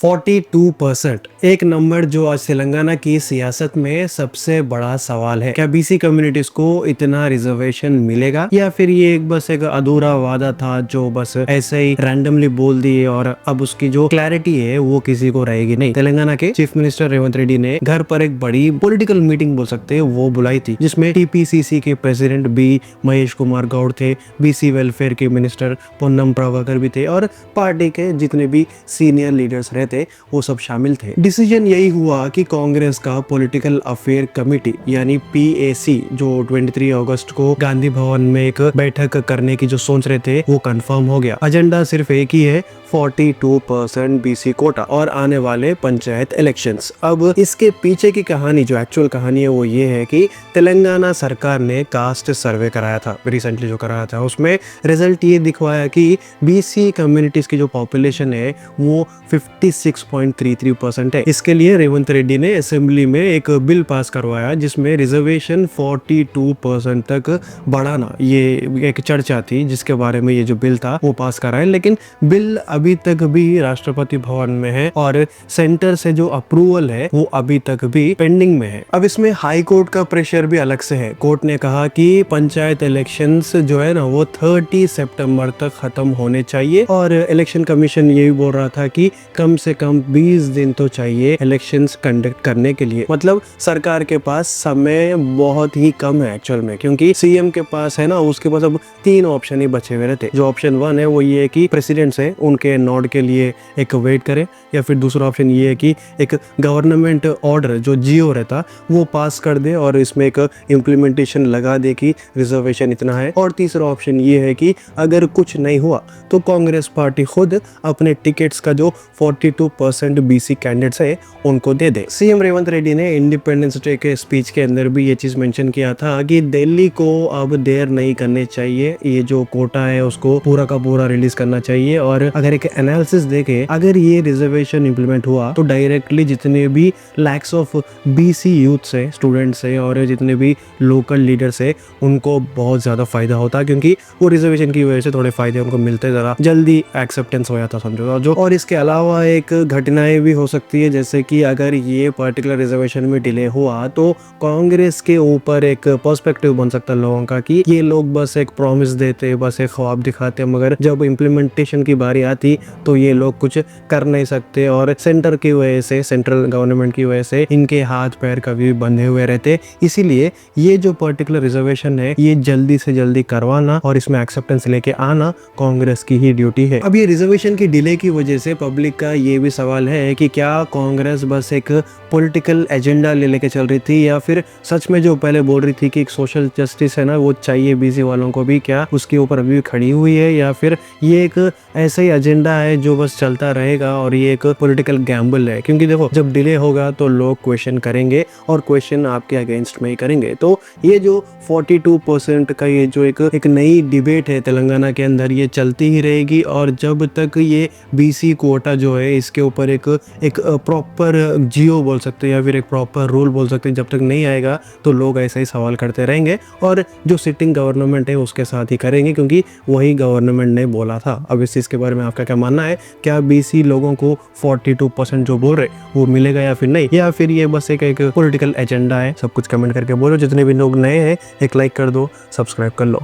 42% एक नंबर जो आज तेलंगाना की सियासत में सबसे बड़ा सवाल है। क्या बीसी कम्युनिटीज को इतना रिजर्वेशन मिलेगा या फिर ये बस एक अधूरा वादा था जो बस ऐसे ही रैंडमली बोल दिए और अब उसकी जो क्लैरिटी है वो किसी को रहेगी नहीं। तेलंगाना के चीफ मिनिस्टर रेवंत रेड्डी ने घर पर एक बड़ी पॉलिटिकल मीटिंग बोल सकते हैं वो बुलाई थी, जिसमें टीपीसीसी के प्रेसिडेंट बी महेश कुमार गौड़ थे, बीसी वेलफेयर के मिनिस्टर पोन्नम प्रभाकर भी थे और पार्टी के जितने भी सीनियर लीडर्स रहते वो सब शामिल थे। डिसीजन यही हुआ कि कांग्रेस का पॉलिटिकल अफेयर कमेटी यानी पीएसी जो 23 अगस्त को गांधी भवन में एक बैठक करने की जो सोच रहे थे वो कंफर्म हो गया। एजेंडा सिर्फ एक ही है, 42% बीसी कोटा और आने वाले पंचायत इलेक्शंस। अब इसके पीछे की कहानी जो एक्चुअल कहानी है वो ये है कि तेलंगाना सरकार ने कास्ट सर्वे कराया था, रिसेंटली जो कराया था, उसमें रिजल्ट ये दिखवाया कि बीसी कम्युनिटीज की जो पॉपुलेशन है वो 56.33% है। इसके लिए रेवंत रेड्डी ने असेंबली में एक बिल पास करवाया जिसमें रिजर्वेशन 42% तक बढ़ाना ये एक चर्चा थी, जिसके बारे में ये जो बिल था वो पास कराया। लेकिन बिल अभी तक भी राष्ट्रपति भवन में है और सेंटर से जो अप्रूवल है वो अभी तक भी पेंडिंग में है। अब इसमें हाई कोर्ट का प्रेशर भी अलग से है। कोर्ट ने कहा कि पंचायत इलेक्शंस जो है ना वो 30 सितंबर तक खत्म होने चाहिए और इलेक्शन कमीशन ये भी बोल रहा था कि कम से कम 20 दिन तो चाहिए इलेक्शंस कंडक्ट करने के लिए। मतलब सरकार के पास समय बहुत ही कम है एक्चुअल में, क्योंकि सीएम के पास है ना उसके पास अब 3 ऑप्शन ही बचे हुए रहते। जो ऑप्शन 1 है वो ये है कि प्रेसिडेंट से उनके नोड के लिए एक वेट करे, या फिर दूसरा ऑप्शन ये है कि एक गवर्नमेंट ऑर्डर जो जियो रहता वो पास कर दे और इसमें एक इम्प्लीमेंटेशन लगा दे कि रिजर्वेशन इतना है। और तीसरा ऑप्शन ये है कि अगर कुछ नहीं हुआ तो कांग्रेस पार्टी खुद अपने टिकट्स का जो 42% बीसी कैंडिडेट्स है उनको दे दे। सीएम रेवंत रेड्डी ने इंडिपेंडेंस डे के स्पीच के अंदर भी ये चीज मेंशन किया था कि दिल्ली को अब देर नहीं करनी चाहिए, ये जो कोटा है उसको पूरा का पूरा रिलीज करना चाहिए। और अगर एक एनालिसिस देखे, अगर ये रिजर्वेशन इंप्लीमेंट हुआ तो डायरेक्टली जितने भी लैक्स ऑफ बीसी यूथ है, स्टूडेंट्स है और जितने भी लोकल लीडर्स है उनको बहुत ज्यादा फायदा होता, क्योंकि वो रिजर्वेशन की वजह से थोड़े फायदे उनको मिलते, जरा जल्दी एक्सेप्टेंस हो जाता समझो जो। और इसके अलावा एक घटनाएं भी हो सकती है, जैसे कि अगर ये पर्टिकुलर रिजर्वेशन में डिले हुआ तो कांग्रेस के ऊपर एक पर्सपेक्टिव बन सकता है लोगों का कि ये लोग बस एक प्रॉमिस देते, बस एक ख्वाब दिखाते, मगर जब इम्प्लीमेंटेशन की बारी आती तो ये लोग कुछ कर नहीं सकते और सेंटर की वजह से, सेंट्रल गवर्नमेंट की वजह से इनके हाथ पैर कभी बंधे हुए रहते। इसीलिए ये जो पर्टिकुलर रिजर्वेशन है ये जल्दी से जल्दी करवाना और इसमें एक्सेप्टेंस लेके आना कांग्रेस की ही ड्यूटी है। अब ये रिजर्वेशन की डिले की वजह से पब्लिक का ये भी सवाल है कि क्या कांग्रेस बस एक पॉलिटिकल एजेंडा ले लेके चल रही थी या फिर सच में जो पहले बोल रही थी कि एक सोशल जस्टिस है ना वो चाहिए बीसी वालों को भी, क्या उसके ऊपर अभी खड़ी हुई है या फिर ये एक ऐसा ही एजेंडा है जो बस चलता रहेगा और ये एक पॉलिटिकल गैम्बल है। क्योंकि देखो जब डिले होगा तो लोग क्वेश्चन करेंगे और क्वेश्चन आपके अगेंस्ट में ही करेंगे। तो ये जो 42% का ये जो एक नई डिबेट है तेलंगाना के अंदर ये चलती ही रहेगी और जब तक ये बीसी कोटा जो है इसके ऊपर एक प्रॉपर जियो बोल सकते हैं या फिर एक प्रॉपर रूल बोल सकते हैं, जब तक नहीं आएगा तो लोग ऐसा ही सवाल करते रहेंगे और जो सिटिंग गवर्नमेंट है उसके साथ ही करेंगे, क्योंकि वही गवर्नमेंट ने बोला था। अब इस चीज़ के बारे में आपका क्या मानना है? क्या बीसी लोगों को 42% जो बोल रहे वो मिलेगा या फिर नहीं, या फिर ये बस एक पॉलिटिकल एजेंडा है? सब कुछ कमेंट करके बोलो। जितने भी लोग नए हैं एक लाइक कर दो, सब्सक्राइब कर लो।